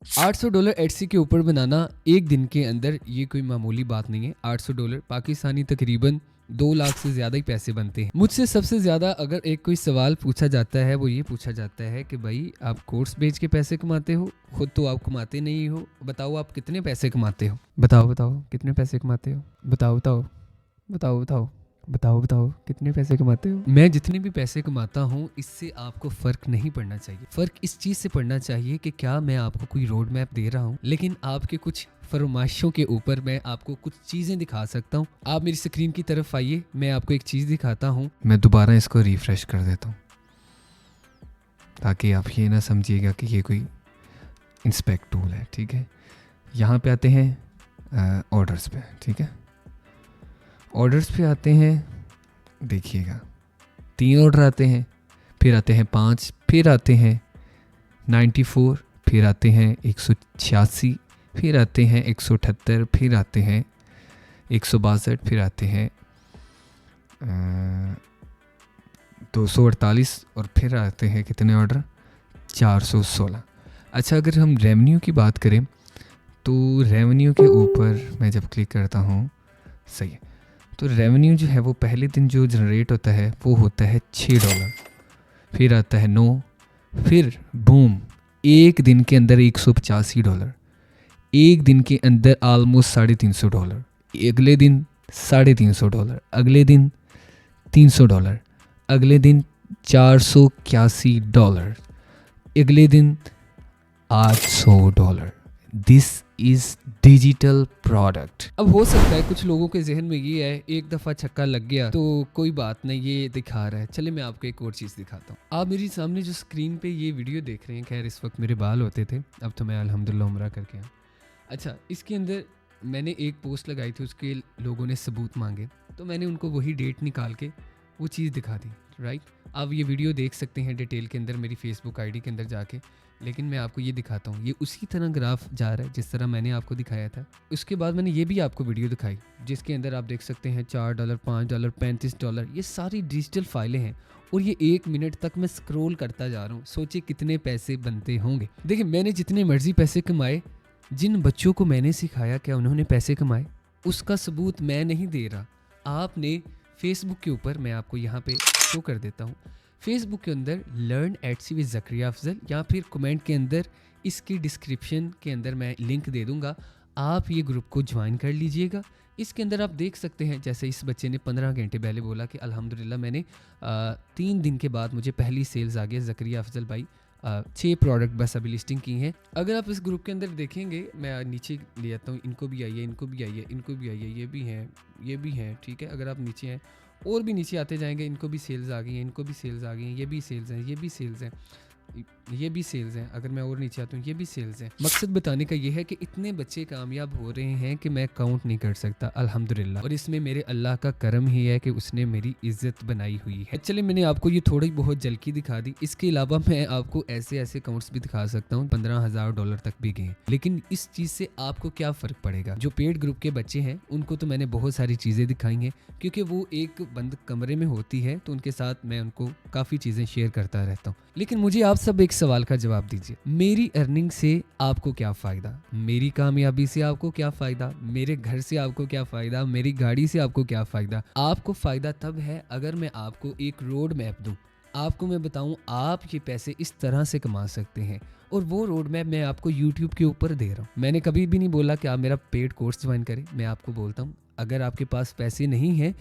$800 Etsy के ऊपर बनाना एक दिन के अंदर ये कोई मामूली बात नहीं है। $800 पाकिस्तानी तकरीबन 2 लाख से ज़्यादा ही पैसे बनते हैं। मुझसे सबसे ज़्यादा अगर एक कोई सवाल पूछा जाता है वो ये पूछा जाता है कि भाई आप कोर्स बेच के पैसे कमाते हो, खुद तो आप कमाते नहीं हो, बताओ आप कितने पैसे कमाते हो, बताओ कितने पैसे कमाते हो, बताओ कितने पैसे कमाते हो। मैं जितने भी पैसे कमाता हूँ इससे आपको फ़र्क नहीं पड़ना चाहिए। फ़र्क इस चीज़ से पड़ना चाहिए कि क्या मैं आपको कोई रोड मैप दे रहा हूँ, लेकिन आपके कुछ फरमाइशों के ऊपर मैं आपको कुछ चीज़ें दिखा सकता हूँ। आप मेरी स्क्रीन की तरफ आइए, मैं आपको एक चीज़ दिखाता हूँ। मैं दोबारा इसको रिफ्रेश कर देता हूँ ताकि आप ये ना समझिएगा कि ये कोई इंस्पेक्ट टूल है। ठीक है, यहाँ पे आते हैं ऑर्डर्स पे। ठीक है, ऑर्डर्स पे आते हैं, देखिएगा 3 ऑर्डर आते हैं, फिर आते हैं 5, फिर आते हैं 94, फिर आते हैं 186, फिर आते हैं 178, फिर आते हैं 162, फिर आते हैं 248 और फिर आते हैं कितने ऑर्डर, 416। अच्छा, अगर हम रेवेन्यू की बात करें तो रेवेन्यू के ऊपर मैं जब क्लिक करता हूँ, सही है, तो रेवेन्यू जो है वो पहले दिन जो जनरेट होता है वो होता है $6, फिर आता है 9, फिर बूम एक दिन के अंदर $185, एक दिन के अंदर ऑलमोस्ट $350, अगले दिन $350, अगले दिन $300, अगले दिन $481, अगले दिन $800। This is digital product. अब हो सकता है कुछ लोगों के जहन में ये है एक दफ़ा छक्का लग गया तो कोई बात नहीं, ये दिखा रहा है। चले मैं आपको एक और चीज़ दिखाता हूँ। आप मेरी सामने जो स्क्रीन पे ये वीडियो देख रहे हैं, खैर इस वक्त मेरे बाल होते थे, अब तो मैं अल्हम्दुलिल्लाह उम्रा करके आया। अच्छा, इसके अंदर मैंने एक पोस्ट लगाई थी, उसके लोगों ने सबूत मांगे, तो मैंने उनको वही डेट निकाल के वो चीज़ दिखा दी। राइट, आप ये वीडियो देख सकते हैं डिटेल के अंदर मेरी फेसबुक आईडी के अंदर जाके, लेकिन मैं आपको ये दिखाता हूँ। ये उसी तरह ग्राफ जा रहा है जिस तरह मैंने आपको दिखाया था। उसके बाद मैंने ये भी आपको वीडियो दिखाई जिसके अंदर आप देख सकते हैं $4, $5, $35, ये सारी डिजिटल फाइलें हैं और ये 1 मिनट तक मैं स्क्रॉल करता जा रहा हूँ। सोचिए कितने पैसे बनते होंगे। देखिए, मैंने जितने मर्जी पैसे कमाए, जिन बच्चों को मैंने सिखाया क्या उन्होंने पैसे कमाए, उसका सबूत मैं नहीं दे रहा। आपने फेसबुक के ऊपर, मैं आपको यहाँ पे शो कर देता हूँ, फेसबुक के अंदर learn Etsy with Zakaria Afzal, या फिर कमेंट के अंदर इसकी डिस्क्रिप्शन के अंदर मैं लिंक दे दूंगा, आप ये ग्रुप को ज्वाइन कर लीजिएगा। इसके अंदर आप देख सकते हैं, जैसे इस बच्चे ने 15 घंटे पहले बोला कि अल्हम्दुलिल्लाह मैंने 3 दिन के बाद मुझे पहली सेल्स आ गई। ज़करिया अफजल भाई 6 प्रोडक्ट बस अभी लिस्टिंग की हैं। अगर आप इस ग्रुप के अंदर देखेंगे, मैं नीचे ले आता हूँ, इनको भी आइए, इनको भी आइए, इनको भी आइए, ये भी हैं, ये भी हैं। ठीक है, अगर आप नीचे हैं और भी नीचे आते जाएंगे, इनको भी सेल्स आ गई हैं, इनको भी सेल्स आ गई हैं, ये भी सेल्स हैं, ये भी सेल्स हैं, ये भी सेल्स हैं। अगर मैं और नीचे आता हूँ, ये भी सेल्स हैं। मकसद बताने का ये है कि इतने बच्चे कामयाब हो रहे हैं कि मैं काउंट नहीं कर सकता, अल्हम्दुलिल्लाह। और इसमें मेरे अल्लाह का करम ही है कि उसने मेरी इज्जत बनाई हुई है। चलिए, मैंने आपको ये थोड़ी बहुत झलकी दिखा दी। इसके अलावा मैं आपको ऐसे ऐसे अकाउंट्स भी दिखा सकता हूँ, $15,000 तक भी गए। लेकिन इस चीज़ से आपको क्या फ़र्क पड़ेगा? जो पेड ग्रुप के बच्चे हैं उनको तो मैंने बहुत सारी चीज़ें दिखाई हैं, क्योंकि वो एक बंद कमरे में होती है तो उनके साथ मैं उनको काफ़ी चीज़ें शेयर करता रहता हूँ। लेकिन मुझे आप सब एक सवाल का जवाब दीजिए, मेरी अर्निंग से आपको क्या फ़ायदा? मेरी कामयाबी से आपको क्या फ़ायदा? मेरे घर से आपको क्या फ़ायदा? मेरी गाड़ी से आपको क्या फ़ायदा? आपको फ़ायदा तब है अगर मैं आपको एक रोड मैप दूँ, आपको मैं बताऊं आप ये पैसे इस तरह से कमा सकते हैं, और वो रोड मैप मैं आपको YouTube के ऊपर दे रहा हूँ। मैंने कभी भी नहीं बोला कि आप मेरा पेड कोर्स ज्वाइन करें। मैं आपको बोलता हूँ, अगर आपके पास पैसे नहीं हैं,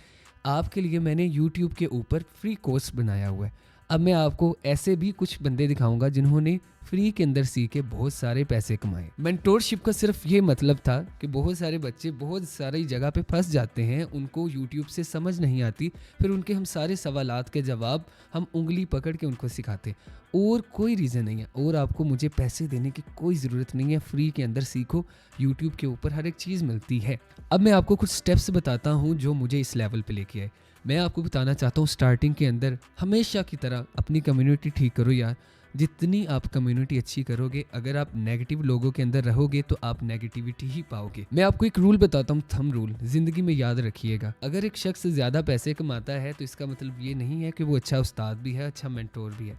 आपके लिए मैंने YouTube के ऊपर फ्री कोर्स बनाया हुआ है। अब मैं आपको ऐसे भी कुछ बंदे दिखाऊंगा जिन्होंने फ्री के अंदर सीख के बहुत सारे पैसे कमाए। मेंटोरशिप का सिर्फ ये मतलब था कि बहुत सारे बच्चे बहुत सारी जगह पे फंस जाते हैं, उनको यूट्यूब से समझ नहीं आती, फिर उनके हम सारे सवालात के जवाब हम उंगली पकड़ के उनको सिखाते, और कोई रीज़न नहीं है। और आपको मुझे पैसे देने की कोई ज़रूरत नहीं है, फ्री के अंदर सीखो, यूट्यूब के ऊपर हर एक चीज़ मिलती है। अब मैं आपको कुछ स्टेप्स बताता हूँ जो मुझे इस लेवल पे लेके आए। मैं आपको बताना चाहता हूँ, स्टार्टिंग के अंदर हमेशा की तरह अपनी कम्युनिटी ठीक करो यार। जितनी आप कम्युनिटी अच्छी करोगे, अगर आप नेगेटिव लोगों के अंदर रहोगे तो आप नेगेटिविटी ही पाओगे। मैं आपको एक रूल बताता हूँ, थंब रूल, जिंदगी में याद रखिएगा। अगर एक शख्स ज़्यादा पैसे कमाता है तो इसका मतलब ये नहीं है कि वो अच्छा उस्ताद भी है, अच्छा मेंटोर भी है।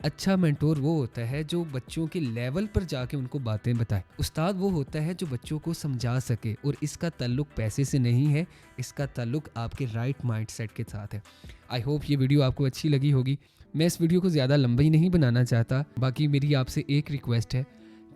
अच्छा मेंटोर वो होता है जो बच्चों के लेवल पर जाके उनको बातें बताए। उस्ताद वो होता है जो बच्चों को समझा सके, और इसका ताल्लुक पैसे से नहीं है, इसका ताल्लुक आपके राइट माइंडसेट के साथ है। आई होप ये वीडियो आपको अच्छी लगी होगी। मैं इस वीडियो को ज़्यादा लंबी नहीं बनाना चाहता। बाकी मेरी आपसे एक रिक्वेस्ट है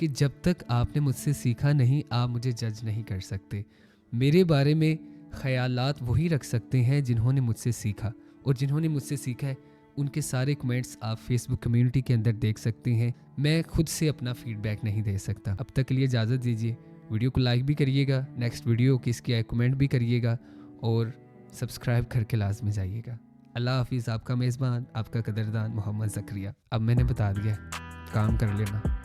कि जब तक आपने मुझसे सीखा नहीं, आप मुझे जज नहीं कर सकते। मेरे बारे में ख़यालात वही रख सकते हैं जिन्होंने मुझसे सीखा, और जिन्होंने मुझसे सीखा है उनके सारे कमेंट्स आप फेसबुक कम्युनिटी के अंदर देख सकते हैं। मैं खुद से अपना फीडबैक नहीं दे सकता। अब तक के लिए इजाज़त दीजिए। वीडियो को लाइक भी करिएगा, नेक्स्ट वीडियो किसकी है कमेंट भी करिएगा, और सब्सक्राइब करके लाजमी जाइएगा। अल्लाह हाफिज़। आपका मेज़बान, आपका कदरदान मोहम्मद ज़करिया। अब मैंने बता दिया, काम कर लेना।